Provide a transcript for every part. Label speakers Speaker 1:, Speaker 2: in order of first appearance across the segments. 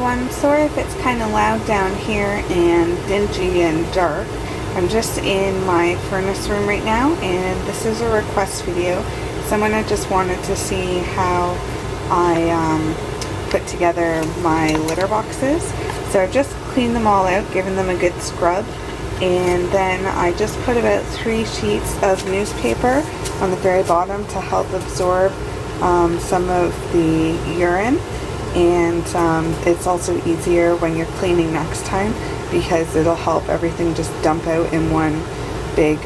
Speaker 1: everyone. I'm sorry if it's kind of loud down here and dingy and dark. I'm just in my furnace room right now, and this is a request video. Someone had just wanted to see how I put together my litter boxes. So I've just cleaned them all out, given them a good scrub, and then I just put about 3 sheets of newspaper on the very bottom to help absorb some of the urine. And it's also easier when you're cleaning next time because it'll help everything just dump out in one big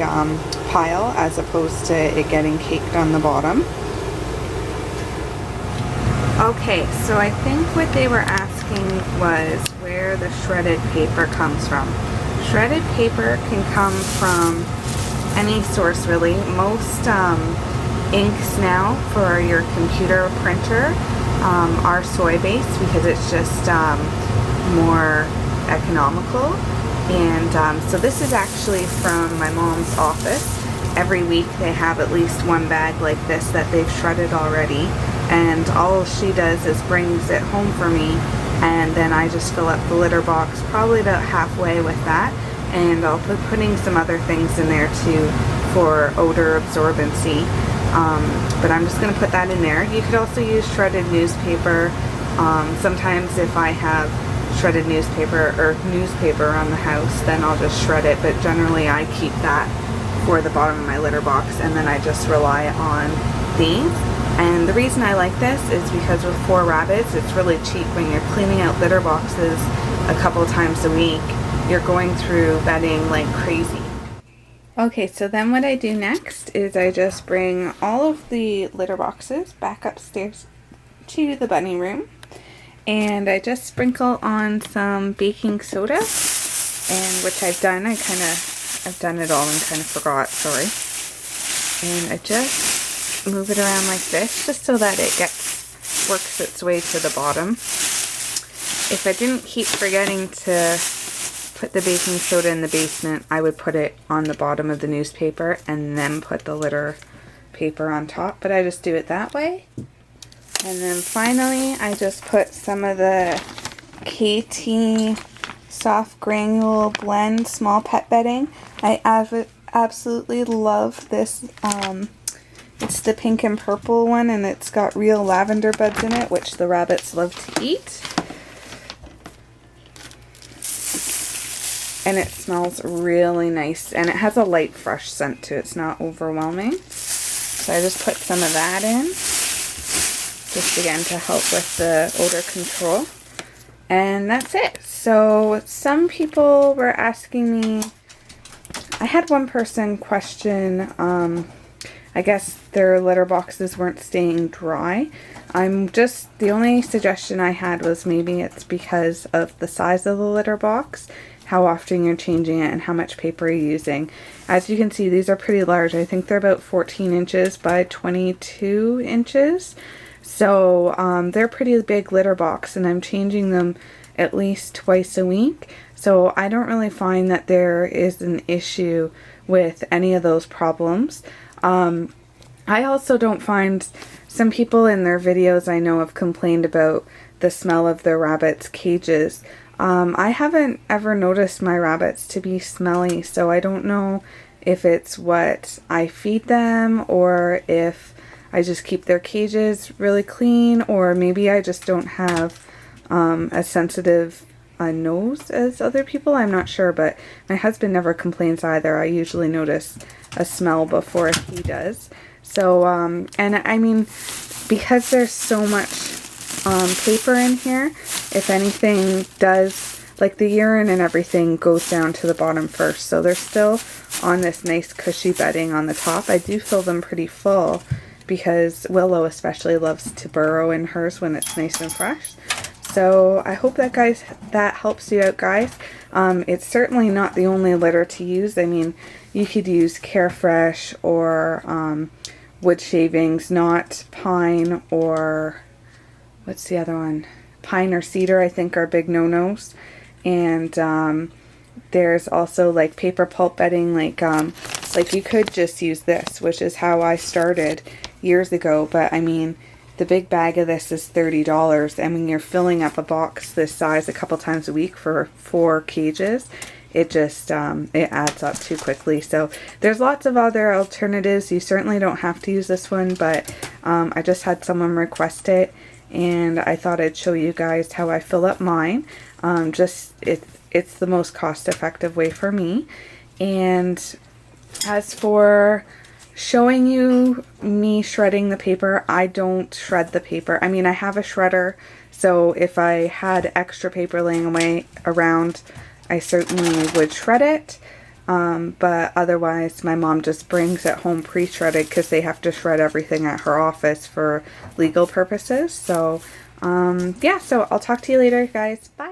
Speaker 1: pile as opposed to it getting caked on the bottom. Okay, so I think what they were asking was where the shredded paper comes from. Shredded paper can come from any source really. Most inks now for your computer printer are soy-based because it's just more economical. And so this is actually from my mom's office. Every week they have at least one bag like this that they've shredded already, and all she does is brings it home for me, and then I just fill up the litter box probably about halfway with that, and I'll be putting some other things in there too for odor absorbency. But I'm just going to put that in there. You could also use shredded newspaper. Sometimes if I have shredded newspaper or newspaper around the house, then I'll just shred it, but generally I keep that for the bottom of my litter box, and then I just rely on these. And the reason I like this is because with 4 rabbits, it's really cheap. When you're cleaning out litter boxes a couple times a week, you're going through bedding like crazy. Okay, so then what I do next is I just bring all of the litter boxes back upstairs to the bunny room, and I just sprinkle on some baking soda, and which I've done. I've done it all and kind of forgot, sorry. And I just move it around like this, just so that it works its way to the bottom. If I didn't keep forgetting to put the baking soda in the basement, I would put it on the bottom of the newspaper and then put the litter paper on top, but I just do it that way. And then finally I just put some of the Kaytee soft granule blend small pet bedding. I absolutely love this. It's the pink and purple one, and it's got real lavender buds in it, which the rabbits love to eat. And it smells really nice, and it has a light fresh scent to it. It's not overwhelming. So I just put some of that in, just again to help with the odor control. And that's it. So some people were asking me, I had one person question, I guess their litter boxes weren't staying dry. The only suggestion I had was maybe it's because of the size of the litter box, how often you're changing it, and how much paper you're using. As you can see, these are pretty large. I think they're about 14 inches by 22 inches. So they're a pretty big litter box, and I'm changing them at least twice a week. So I don't really find that there is an issue with any of those problems. I also don't find, some people in their videos I know have complained about the smell of their rabbits' cages. I haven't ever noticed my rabbits to be smelly, so I don't know if it's what I feed them or if I just keep their cages really clean, or maybe I just don't have as sensitive a nose as other people. I'm not sure, but my husband never complains either. I usually notice a smell before he does. So, and I mean, because there's so much paper in here, if anything does, like the urine and everything goes down to the bottom first, so they're still on this nice cushy bedding on the top. I do fill them pretty full because Willow especially loves to burrow in hers when it's nice and fresh. So I hope that that helps you out, guys. It's certainly not the only litter to use. I mean, you could use Carefresh or wood shavings, not pine, or what's the other one? Pine or cedar, I think, are big no-nos. And there's also like paper pulp bedding, like you could just use this, which is how I started years ago. But I mean, the big bag of this is $30, and when you're filling up a box this size a couple times a week for 4 cages, it just it adds up too quickly. So there's lots of other alternatives. You certainly don't have to use this one, but I just had someone request it, and I thought I'd show you guys how I fill up mine. It's the most cost-effective way for me. And as for showing you me shredding the paper, I don't shred the paper. I mean, I have a shredder, so if I had extra paper laying away around, I certainly would shred it, but otherwise my mom just brings it home pre-shredded because they have to shred everything at her office for legal purposes. So yeah, so I'll talk to you later, guys. Bye.